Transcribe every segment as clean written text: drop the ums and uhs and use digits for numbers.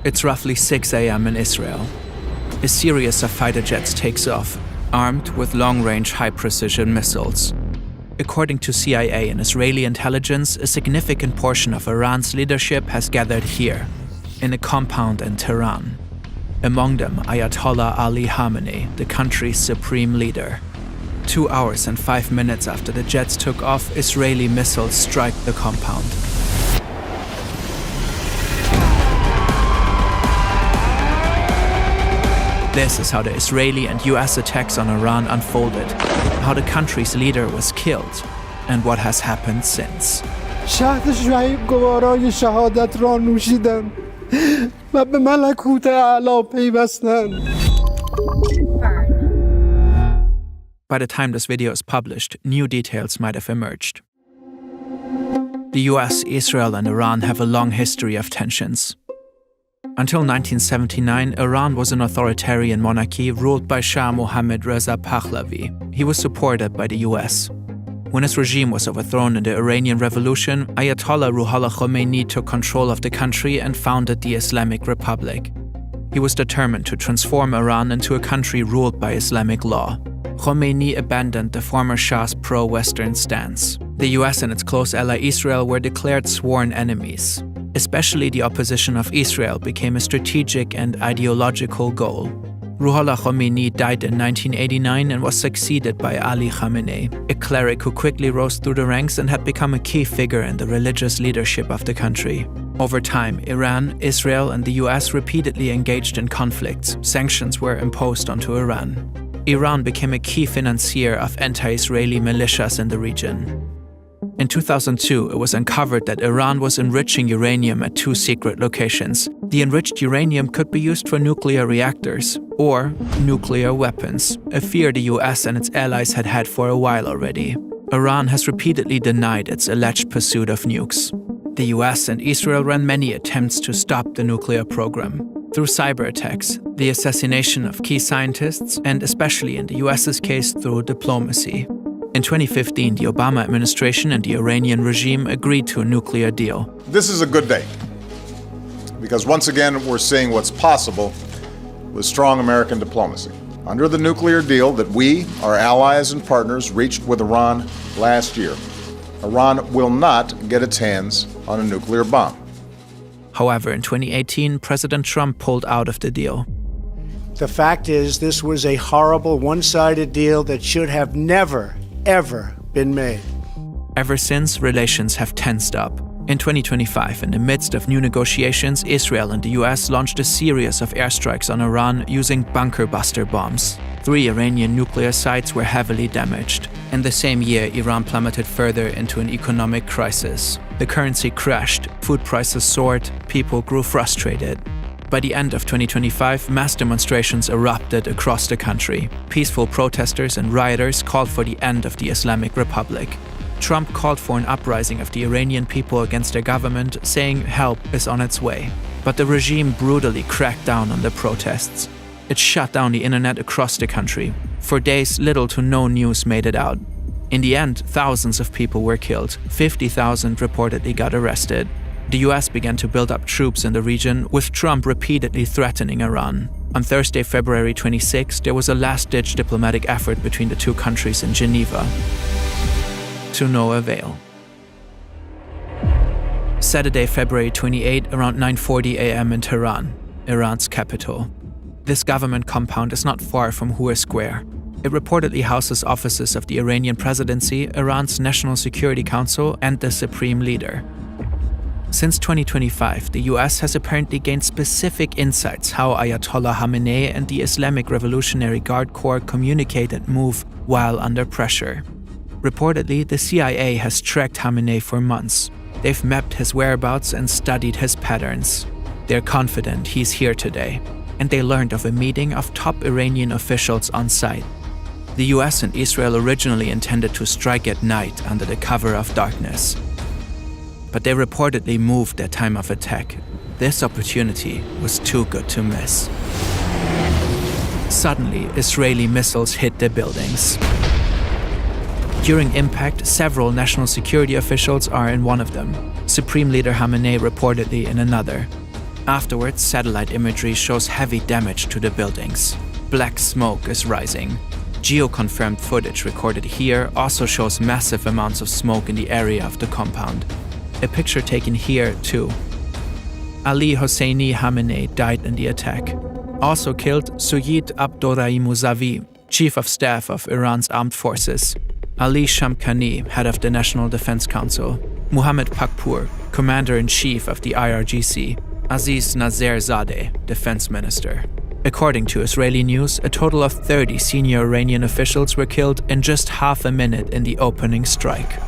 It's roughly 6 a.m. in Israel. A series of fighter jets takes off, armed with long-range high-precision missiles. According to CIA and Israeli intelligence, a significant portion of Iran's leadership has gathered here, in a compound in Tehran. Among them, Ayatollah Ali Khamenei, the country's supreme leader. 2 hours and 5 minutes after the jets took off, Israeli missiles strike the compound. This is how the Israeli and US attacks on Iran unfolded, how the country's leader was killed, and what has happened since. شهد شهید گوارای شهادت را نوشیدم و به ملکوت اعلی پیوستم. By the time this video is published, new details might have emerged. The US, Israel, and Iran have a long history of tensions. Until 1979, Iran was an authoritarian monarchy ruled by Shah Mohammad Reza Pahlavi. He was supported by the US. When his regime was overthrown in the Iranian Revolution, Ayatollah Ruhollah Khomeini took control of the country and founded the Islamic Republic. He was determined to transform Iran into a country ruled by Islamic law. Khomeini abandoned the former Shah's pro-Western stance. The US and its close ally Israel were declared sworn enemies. Especially the opposition of Israel became a strategic and ideological goal. Ruhollah Khomeini died in 1989 and was succeeded by Ali Khamenei, a cleric who quickly rose through the ranks and had become a key figure in the religious leadership of the country. Over time, Iran, Israel, and the US repeatedly engaged in conflicts. Sanctions were imposed onto Iran. Iran became a key financier of anti-Israeli militias in the region. In 2002, it was uncovered that Iran was enriching uranium at 2 secret locations. The enriched uranium could be used for nuclear reactors or nuclear weapons, a fear the US and its allies had had for a while already. Iran has repeatedly denied its alleged pursuit of nukes. The US and Israel ran many attempts to stop the nuclear program. Through cyber attacks, the assassination of key scientists, and especially in the US's case through diplomacy. In 2015, the Obama administration and the Iranian regime agreed to a nuclear deal. This is a good day, because once again we're seeing what's possible with strong American diplomacy. Under the nuclear deal that we, our allies and partners, reached with Iran last year, Iran will not get its hands on a nuclear bomb. However, in 2018, President Trump pulled out of the deal. The fact is, this was a horrible one-sided deal that should have never, ever been made. Ever since, relations have tensed up. In 2025, in the midst of new negotiations, Israel and the US launched a series of airstrikes on Iran using bunker buster bombs. 3 Iranian nuclear sites were heavily damaged. In the same year, Iran plummeted further into an economic crisis. The currency crashed, food prices soared, people grew frustrated. By the end of 2025, mass demonstrations erupted across the country. Peaceful protesters and rioters called for the end of the Islamic Republic. Trump called for an uprising of the Iranian people against their government, saying help is on its way. But the regime brutally cracked down on the protests. It shut down the internet across the country. For days, little to no news made it out. In the end, thousands of people were killed. 50,000 reportedly got arrested. The US began to build up troops in the region, with Trump repeatedly threatening Iran. On Thursday, February 26, there was a last-ditch diplomatic effort between the 2 countries in Geneva. To no avail. Saturday, February 28, around 9:40 a.m. in Tehran, Iran's capital. This government compound is not far from Hua Square. It reportedly houses offices of the Iranian presidency, Iran's National Security Council, and the supreme leader. Since 2025, the US has apparently gained specific insights how Ayatollah Khamenei and the Islamic Revolutionary Guard Corps communicate and move while under pressure. Reportedly, the CIA has tracked Khamenei for months. They've mapped his whereabouts and studied his patterns. They're confident he's here today, and they learned of a meeting of top Iranian officials on site. The US and Israel originally intended to strike at night under the cover of darkness. But they reportedly moved their time of attack. This opportunity was too good to miss. Suddenly, Israeli missiles hit the buildings. During impact, several national security officials are in one of them. Supreme Leader Khamenei reportedly in another. Afterwards, satellite imagery shows heavy damage to the buildings. Black smoke is rising. Geo-confirmed footage recorded here also shows massive amounts of smoke in the area of the compound. A picture taken here, too. Ali Hosseini Khamenei died in the attack. Also killed, Suyid Abdorrahim Mousavi, Chief of Staff of Iran's armed forces. Ali Shamkhani, head of the National Defense Council. Mohammad Pakpour, Commander-in-Chief of the IRGC. Aziz Nazerzadeh, Defense Minister. According to Israeli news, a total of 30 senior Iranian officials were killed in just half a minute in the opening strike.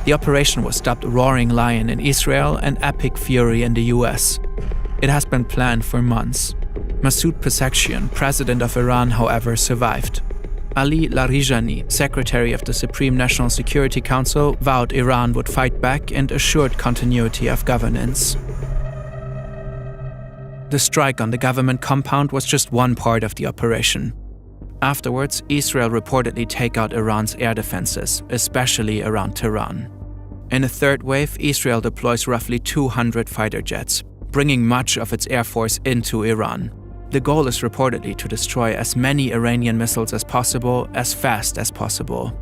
The operation was dubbed Roaring Lion in Israel and Epic Fury in the US. It has been planned for months. Masoud Pezeshkian, president of Iran, however, survived. Ali Larijani, secretary of the Supreme National Security Council, vowed Iran would fight back and assured continuity of governance. The strike on the government compound was just one part of the operation. Afterwards, Israel reportedly take out Iran's air defenses, especially around Tehran. In a third wave, Israel deploys roughly 200 fighter jets, bringing much of its air force into Iran. The goal is reportedly to destroy as many Iranian missiles as possible, as fast as possible.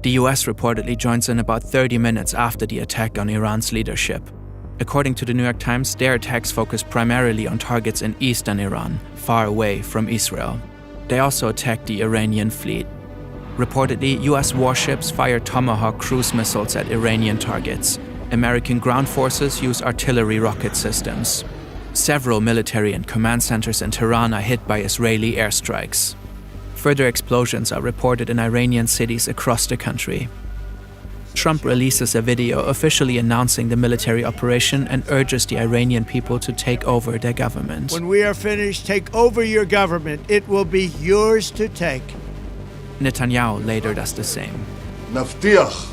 The US reportedly joins in about 30 minutes after the attack on Iran's leadership. According to the New York Times, their attacks focus primarily on targets in eastern Iran, far away from Israel. They also attacked the Iranian fleet. Reportedly, US warships fire Tomahawk cruise missiles at Iranian targets. American ground forces use artillery rocket systems. Several military and command centers in Tehran are hit by Israeli airstrikes. Further explosions are reported in Iranian cities across the country. Trump releases a video officially announcing the military operation and urges the Iranian people to take over their government. When we are finished, take over your government. It will be yours to take. Netanyahu later does the same. נבטיח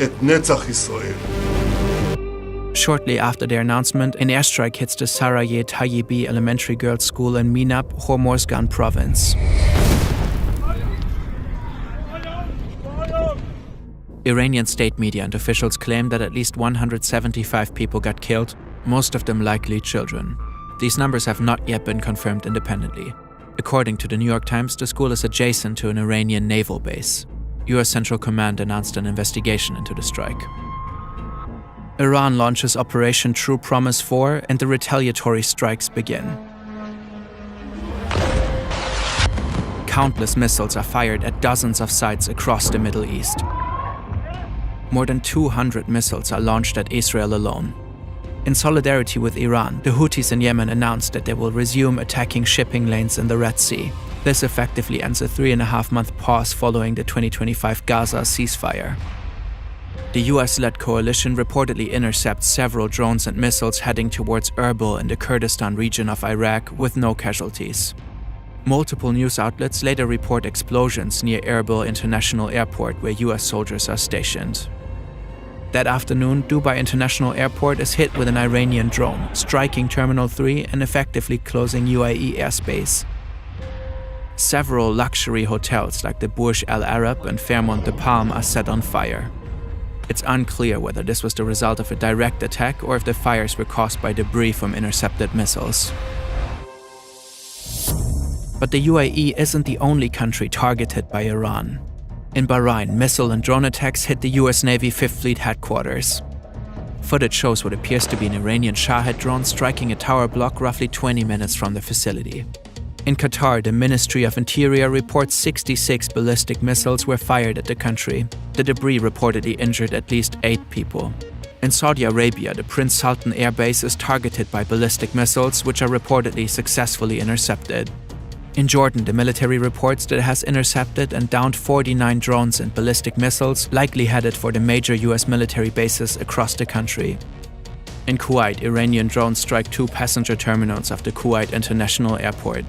את נצח ישראל. Shortly after their announcement, an airstrike hits the Sarayeh Tayyibi Elementary Girls' School in Minab, Hormozgan province. Iranian state media and officials claim that at least 175 people got killed, most of them likely children. These numbers have not yet been confirmed independently. According to the New York Times, the school is adjacent to an Iranian naval base. US Central Command announced an investigation into the strike. Iran launches Operation True Promise 4 and the retaliatory strikes begin. Countless missiles are fired at dozens of sites across the Middle East. More than 200 missiles are launched at Israel alone. In solidarity with Iran, the Houthis in Yemen announced that they will resume attacking shipping lanes in the Red Sea. This effectively ends a 3.5-month pause following the 2025 Gaza ceasefire. The US-led coalition reportedly intercepts several drones and missiles heading towards Erbil in the Kurdistan region of Iraq with no casualties. Multiple news outlets later report explosions near Erbil International Airport where US soldiers are stationed. That afternoon, Dubai International Airport is hit with an Iranian drone, striking Terminal 3 and effectively closing UAE airspace. Several luxury hotels like the Burj Al Arab and Fairmont de Palm are set on fire. It's unclear whether this was the result of a direct attack or if the fires were caused by debris from intercepted missiles. But the UAE isn't the only country targeted by Iran. In Bahrain, missile and drone attacks hit the US Navy 5th Fleet headquarters. Footage shows what appears to be an Iranian Shahed drone striking a tower block roughly 20 minutes from the facility. In Qatar, the Ministry of Interior reports 66 ballistic missiles were fired at the country. The debris reportedly injured at least 8 people. In Saudi Arabia, the Prince Sultan Air Base is targeted by ballistic missiles, which are reportedly successfully intercepted. In Jordan, the military reports that it has intercepted and downed 49 drones and ballistic missiles, likely headed for the major US military bases across the country. In Kuwait, Iranian drones strike 2 passenger terminals of the Kuwait International Airport.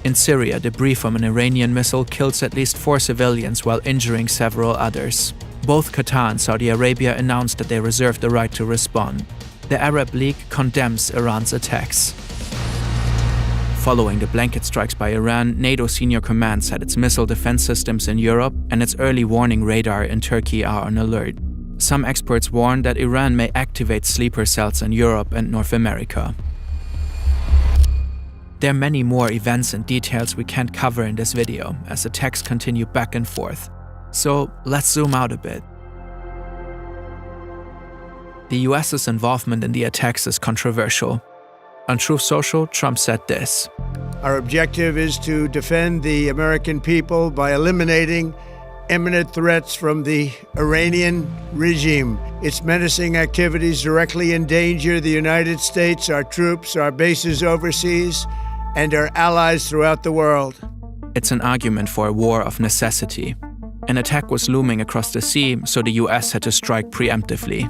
In Syria, debris from an Iranian missile kills at least 4 civilians while injuring several others. Both Qatar and Saudi Arabia announced that they reserve the right to respond. The Arab League condemns Iran's attacks. Following the blanket strikes by Iran, NATO senior command said its missile defense systems in Europe and its early warning radar in Turkey are on alert. Some experts warn that Iran may activate sleeper cells in Europe and North America. There are many more events and details we can't cover in this video, as attacks continue back and forth. So let's zoom out a bit. The US's involvement in the attacks is controversial. On Truth Social, Trump said this: Our objective is to defend the American people by eliminating imminent threats from the Iranian regime. Its menacing activities directly endanger the United States, our troops, our bases overseas, and our allies throughout the world. It's an argument for a war of necessity. An attack was looming across the sea, so the US had to strike preemptively.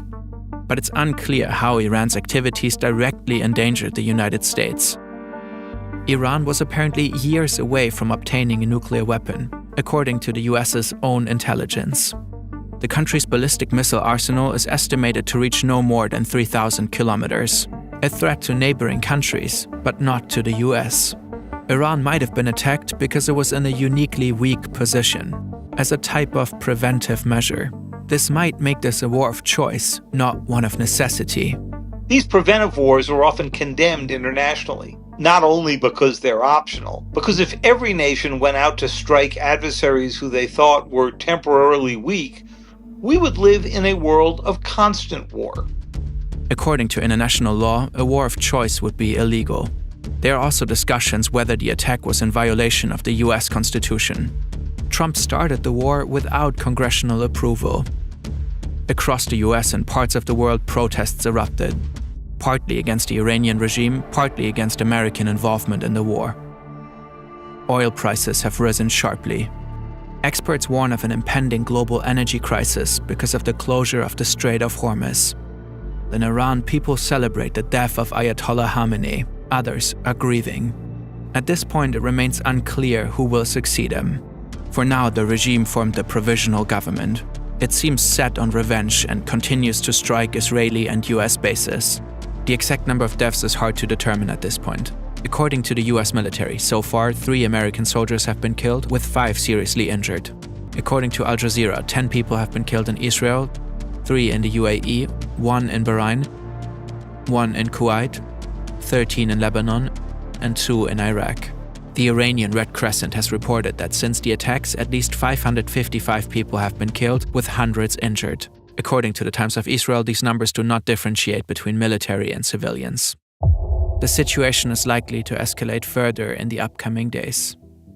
But it's unclear how Iran's activities directly endangered the United States. Iran was apparently years away from obtaining a nuclear weapon, according to the US's own intelligence. The country's ballistic missile arsenal is estimated to reach no more than 3,000 kilometers, a threat to neighboring countries, but not to the US. Iran might have been attacked because it was in a uniquely weak position, as a type of preventive measure. This might make this a war of choice, not one of necessity. These preventive wars are often condemned internationally, not only because they're optional, because if every nation went out to strike adversaries who they thought were temporarily weak, we would live in a world of constant war. According to international law, a war of choice would be illegal. There are also discussions whether the attack was in violation of the US Constitution. Trump started the war without congressional approval. Across the US and parts of the world, protests erupted, partly against the Iranian regime, partly against American involvement in the war. Oil prices have risen sharply. Experts warn of an impending global energy crisis because of the closure of the Strait of Hormuz. In Iran, people celebrate the death of Ayatollah Khameneis. Others are grieving. At this point, it remains unclear who will succeed him. For now, the regime formed a provisional government. It seems set on revenge and continues to strike Israeli and US bases. The exact number of deaths is hard to determine at this point. According to the US military, so far 3 American soldiers have been killed, with 5 seriously injured. According to Al Jazeera, 10 people have been killed in Israel, 3 in the UAE, 1 in Bahrain, 1 in Kuwait, 13 in Lebanon, and 2 in Iraq. The Iranian Red Crescent has reported that since the attacks, at least 555 people have been killed, with hundreds injured. According to the Times of Israel, these numbers do not differentiate between military and civilians. The situation is likely to escalate further in the upcoming days.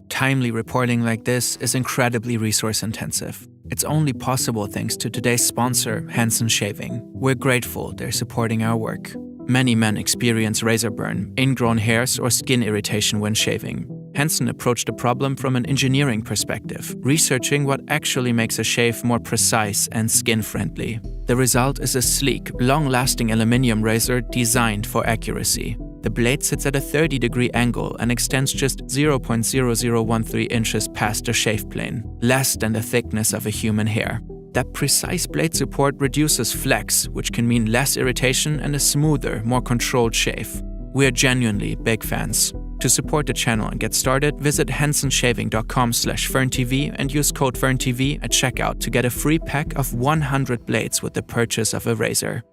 Timely reporting like this is incredibly resource-intensive. It's only possible thanks to today's sponsor, Hansen Shaving. We're grateful they're supporting our work. Many men experience razor burn, ingrown hairs, or skin irritation when shaving. Hansen approached the problem from an engineering perspective, researching what actually makes a shave more precise and skin-friendly. The result is a sleek, long-lasting aluminum razor designed for accuracy. The blade sits at a 30-degree angle and extends just 0.0013 inches past the shave plane, less than the thickness of a human hair. That precise blade support reduces flex, which can mean less irritation and a smoother, more controlled shave. We are genuinely big fans. To support the channel and get started, visit hensonshaving.com/FernTV and use code FernTV at checkout to get a free pack of 100 blades with the purchase of a razor.